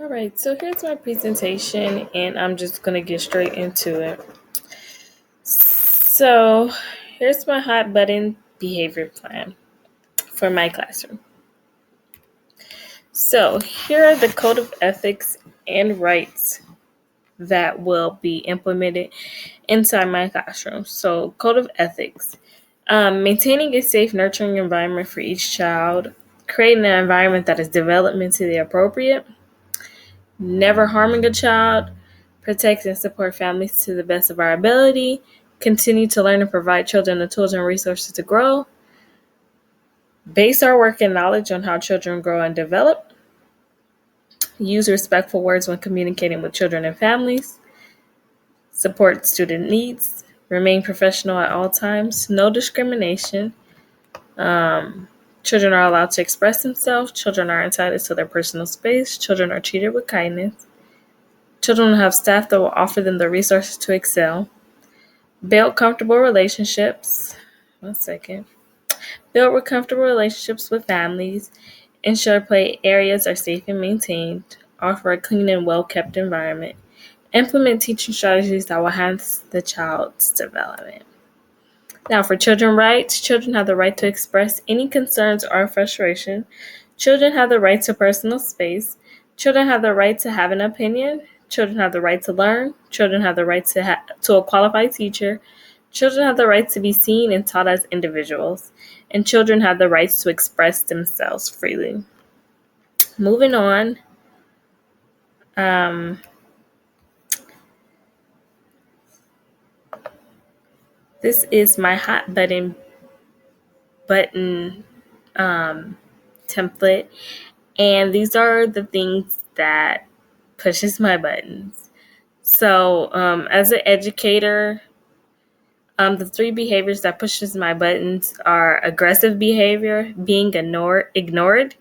All right, so here's my presentation, and I'm just going to get straight into it. So, here's my hot button behavior plan for my classroom. So, here are the code of ethics and rights that will be implemented inside my classroom. So, code of ethics, maintaining a safe, nurturing environment for each child, creating an environment that is developmentally appropriate, never harming a child, protect and support families to the best of our ability, continue to learn and provide children the tools and resources to grow, base our work and knowledge on how children grow and develop, use respectful words when communicating with children and families, support student needs, remain professional at all times, no discrimination. Children are allowed to express themselves. Children are entitled to their personal space. Children are treated with kindness. Children will have staff that will offer them the resources to excel. Build comfortable relationships. Build comfortable relationships with families. Ensure play areas are safe and maintained. Offer a clean and well-kept environment. Implement teaching strategies that will enhance the child's development. Now, for children's rights, children have the right to express any concerns or frustration. Children have the right to personal space. Children have the right to have an opinion. Children have the right to learn. Children have the right to a qualified teacher. Children have the right to be seen and taught as individuals. And children have the rights to express themselves freely. Moving on. This is my hot button template. And these are the things that pushes my buttons. So as an educator, the three behaviors that pushes my buttons are aggressive behavior, being ignored,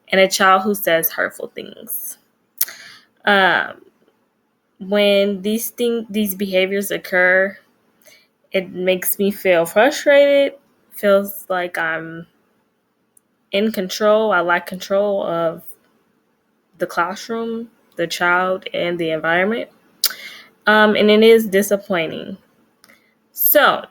and a child who says hurtful things. When these behaviors occur, it makes me feel frustrated, feels like I'm in control. I lack control of the classroom, the child, and the environment. And it is disappointing. So,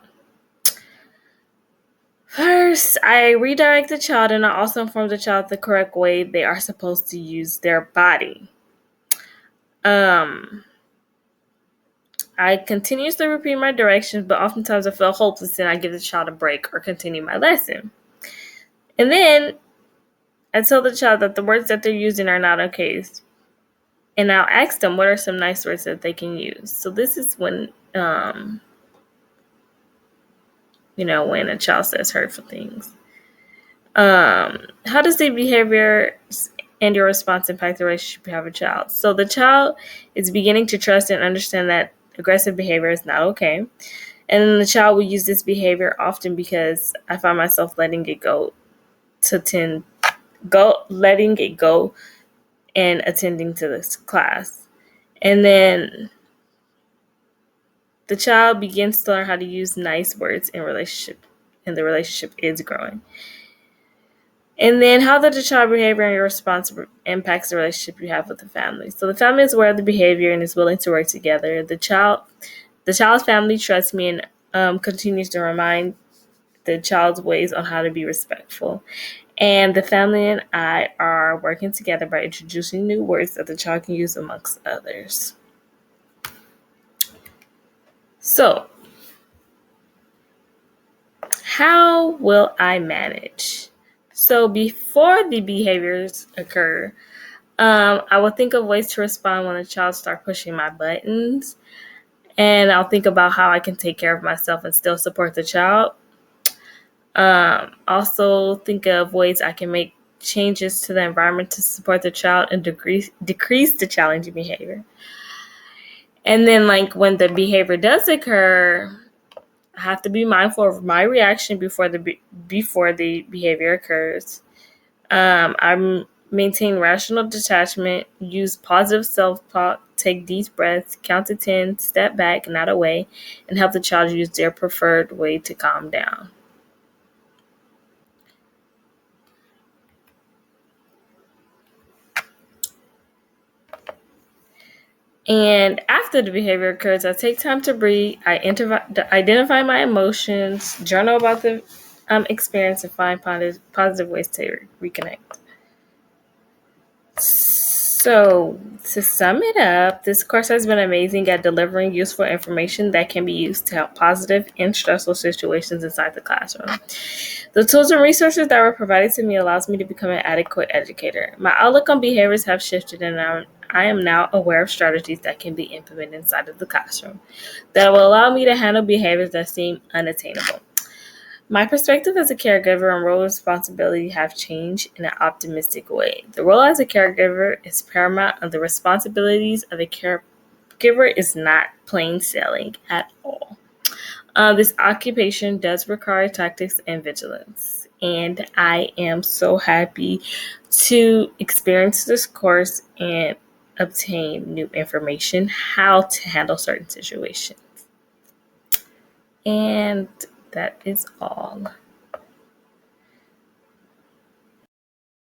first, I redirect the child and I also inform the child the correct way they are supposed to use their body. I continuously repeat my directions, but oftentimes I feel hopeless and I give the child a break or continue my lesson. And then I tell the child that the words that they're using are not okay. And I'll ask them what are some nice words that they can use. So this is when, when a child says hurtful things. How does the behavior and your response impact the relationship you have with a child? So the child is beginning to trust and understand that aggressive behavior is not okay. And then the child will use this behavior often because I find myself letting it go and attending to this class. And then the child begins to learn how to use nice words in relationship, and the relationship is growing. And then how the child behavior and your response impacts the relationship you have with the family. So the family is aware of the behavior and is willing to work together. The child's family trusts me and continues to remind the child's ways on how to be respectful. And the family and I are working together by introducing new words that the child can use amongst others. So, how will I manage? So before the behaviors occur, I will think of ways to respond when a child starts pushing my buttons. And I'll think about how I can take care of myself and still support the child. Also think of ways I can make changes to the environment to support the child and decrease the challenging behavior. And then when the behavior does occur, I have to be mindful of my reaction before the behavior occurs. I maintain rational detachment, use positive self-talk, take deep breaths, count to 10, step back, not away, and help the child use their preferred way to calm down. And after the behavior occurs, I take time to breathe, identify my emotions, journal about the experience, and find positive ways to reconnect. So, to sum it up, this course has been amazing at delivering useful information that can be used to help positive and stressful situations inside the classroom. The tools and resources that were provided to me allows me to become an adequate educator. My outlook on behaviors have shifted, and I am now aware of strategies that can be implemented inside of the classroom that will allow me to handle behaviors that seem unattainable. My perspective as a caregiver and role and responsibility have changed in an optimistic way. The role as a caregiver is paramount, and the responsibilities of a caregiver is not plain sailing at all. This occupation does require tactics and vigilance, and I am so happy to experience this course and obtain new information how to handle certain situations. And that is all.